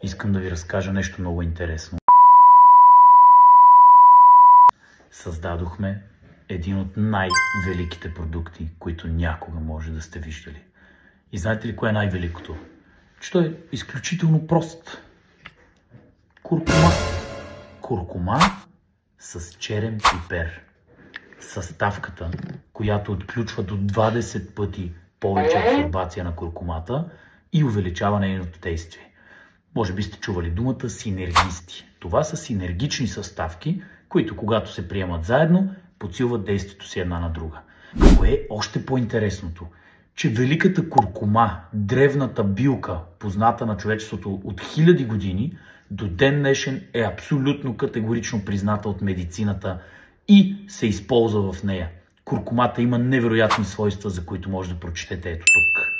Искам да ви разкажа нещо много интересно. Създадохме един от най-великите продукти, които някога може да сте виждали. И знаете ли кое е най-великото? Че той е изключително прост. Куркума. Куркума с черен пипер. Съставката, която отключва до 20 пъти повече абсорбация на куркумата и увеличава нейното действие. Може би сте чували думата синергисти. Това са синергични съставки, които когато се приемат заедно, подсилват действието си една на друга. Кое е още по-интересното? Че великата куркума, древната билка, позната на човечеството от хиляди години, до ден днешен е абсолютно категорично призната от медицината и се използва в нея. Куркумата има невероятни свойства, за които може да прочетете ето тук.